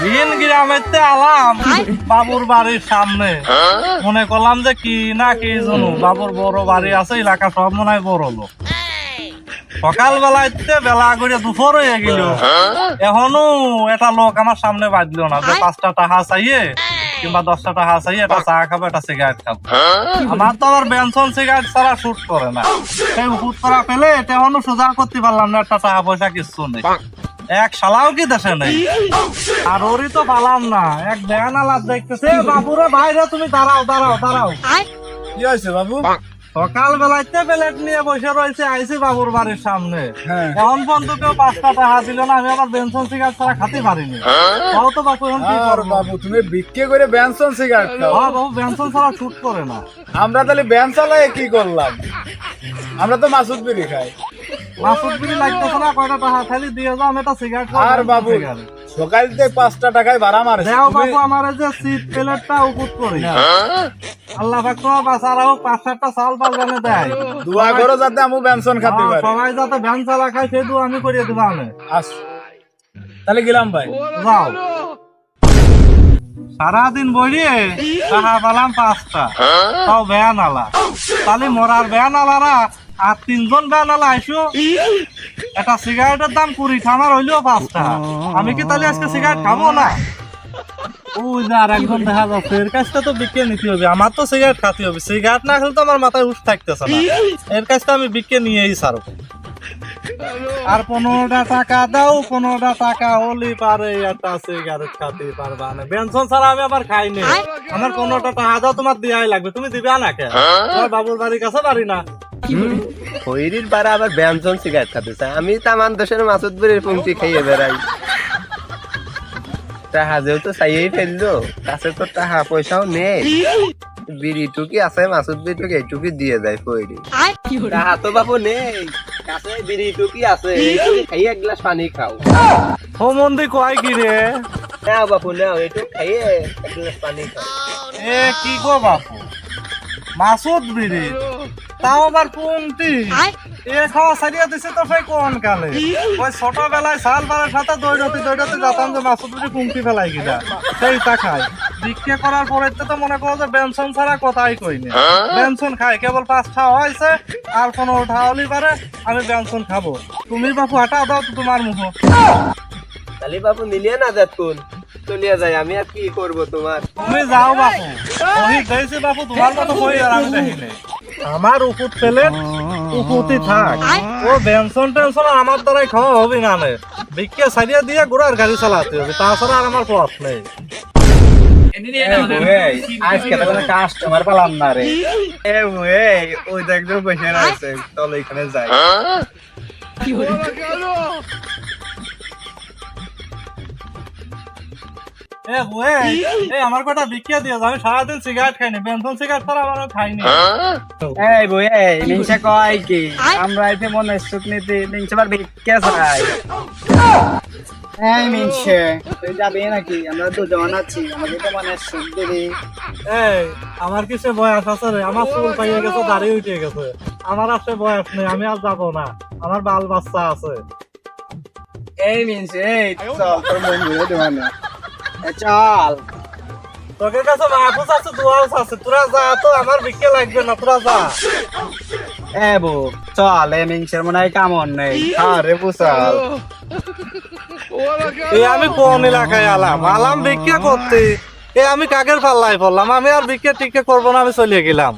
দিন গ্রামেতে আলাম বাবুর বাড়ির সামনে, মনে করলাম যে কি না কি জানো, বাবুর বড় বাড়ি আছে, এলাকা সব মনে হয় বড় লোক। সকালবেলাতে বেলা করে দুপুর হয়ে গেল, এখনো একটা লোক আমার সামনে বাজলো না যে 5টা টাকা চাইয়ে কিংবা 10টা টাকা চাইয়ে একটা চা খাবো, একটা সিগারেট খাবো। আমার তো আবার বেনসন সিগারেট ছাড়া শুট করে না, সেই শুট করা পেলে এটা এখনো সোজা করতে পারলাম না, একটা টাকা পয়সা কিছু নেই, এক শালাও কি দেশে নেই। আর ওরই তো পালাম না, এক বেয়ানালা দেখতেছে, বাবুরে বাইরে তুমি দাঁড়াও দাঁড়াও দাঁড়াও। কি হয়েছে বাবু? সকাল বেলাতে প্লেট নিয়ে বসে রয়েছে, আইসি বাবুর বাড়ির সামনে, হ্যাঁ। এখন পর্যন্ত কেউ 5টা টাকা দিল না, আমি আবার বেনসন সিগারেট ছাড়া খেতে পারিনি। তাও তো বাবু এখন কি আর করবো? বাবু তুমি বিক্রি করে বেনসন সিগারেট খাও, হ্যাঁ বাবু, বেনসন ছাড়া শুট করে না। আমরা তাহলে ব্যান চালাই কি করলাম? আমরা তো মাসুদ বিড়ি খাই। মাসুদ বিড়ি লাগতেছে না, কয়টা টাকা খালি দিয়ে যাও, আমি একটা সিগারেট খাবো। আর বাবু সকাল থেকে 5টা টাকায় ভাড়া মারে দেও বাবু, আমার এই যে সিট প্লেটটা উপুত করি আল্লাহ পাক তোমার বাঁচার হোক, 5-7টা চাল পাল জানে দেয়, দোয়া করো যাতে আমি বেনসন খেতে পারি। সবাই যাতে ভ্যান চালা খায় সেই দু আমি করিয়ে দেবো। আমি আস তাহলে গেলাম ভাই। যাও। সারাদিন বইয়ে টাকা পেলাম 5টা, তাও ভ্যান আলা, তাহলে মরার ভ্যান আলারা আর 3জন ভ্যান আলা আইসো, একটা সিগারেটের দাম 20 আমার হইলেও 5টা, আমি কি তাহলে আজকে সিগারেট খাবো না? ওই যে আর একজন দেখা যাচ্ছে, এর কাছটা তো বিক্রি নিতে হবে, আমার তো সিগারেট খাতে হবে, সিগারেট না খেলে তো আমার মাথায় উঠ থাকতেছে না, এর কাছটা আমি বিক্রি নিয়েই ছাড়বো। আর 15টা টাকা দাও, 15টা টাকা হলে পারে একটা সিগারেট খাতে পারবা না, বেনসন ছাড়া আমি আবার খাইনি, আমার 15টা টাকা দাও, তোমার দেওয়াই লাগবে, তুমি দিবে না কেন? তোমার বাবুর বাড়ির কাছে বাড়ি না? খৈরির পাড়া আবার ব্যঞ্জন সিগারেট খাতে চায়, আমি তামান দেশের মাসুদ বিড়ির পংক্তি খাইয়ে বেড়াই। টাকা যেহেতু চাইয়েই ফেললো, কাছে তো টাকা পয়সাও নেই, বিড়ি টুকি আছে, মাসুদ বিড়ি টুকি এইটুকি দিয়ে যায় খৈরি। টাকা তো বাবু নেই, কাছে বিড়ি টুকি আছে, এইটুকি খাইয়ে 1 গ্লাস পানি খাও। ও মন্দি কয় কি রে? নাও বাপু নাও, এইটুক খাইয়ে 1 গ্লাস পানি খাও। এ কি গো বাপু, মাসুদ বিড়ি তাও আবার কোনটি? এ খাওয়া সারিয়া দিছে তো সেই কোন কালে? ওই ছোটবেলায় সাল বারের সাথে দৌড়তে দৌড়তে যেতাম যে মাসুদ বিড়ি কুমটি ফেলাই গিলা, সেইটা খাই। বিক্রি করার পরে তো মনে করো যে বেনসন ছাড়া কথাই কইনি, বেনসন খাই, কেবল 5টা হয়েছে আর 15টা হলি পারে আমি বেনসন খাবো। তুমি বাপু হাঁটা দাও তো তোমার মুখ। তাহলে বাবু মিলিয়ে না যাত কোন চলিয়া যায়, আমি আর কি করবো তোমার। তুমি যাও বাপু, ওই দেখছি বাপু তোমার মতো কই আর আমি দেখিনি। আমার উপুত পেলে উপুতি থাক, ও বেনসন টেনশন আমার দ্বারাই খাওয়া হবে না, বিক্রি সারিয়া দিয়ে ঘোড়ার গাড়ি চালাতে হবে, তাছাড়া আর আমার পথ নেই। আজকে তো কোনো কাস্টমার পেলাম না রে। ওই দেখ বসে আছে, চলো এখানে যাই। আমার কটা বিক্রি দিয়ে যাও, আমি সারাদিন সিগারেট খাইনি, বেনসন সিগারেট ছাড়া আমার খাইনি। এই বই এই নিংসা কয় কি আমরা এতে মনে সুখ নিতে নিংসাবার ভিক্ষা চাই। এই নিংসে তুই যাবে নাকি? আমরা দুজন আছি, আমাকে তো মনে সুখ দিবি। এই আমার কিসে বয়স আছে রে? আমার চুল পাইয়ে গেছে, দাড়ি উঠে গেছে, আমার আর সে বয়স নেই, আমি আর যাবো না, আমার বাল বাচ্চা আছে। এই নিংসে এই চল তোর মন ঘুরে দেওয়া না, চল। তোকে কাছে মাহফুজ আছে, দোয়াস আছে, তোরা যা তো, আমার বিক্রি লাগবে না, তোরা যা। এ বউ চল, এই নিংসের মনে হয় কামন নেই, আরে বুঝাল। এই আমি কোন এলাকায় আলাম বিক্রি করতে, আমি কাকের পাল্লায় পড়লাম, আমি আর বিক্রি টিক্রি করবো না, আমি চলে গেলাম।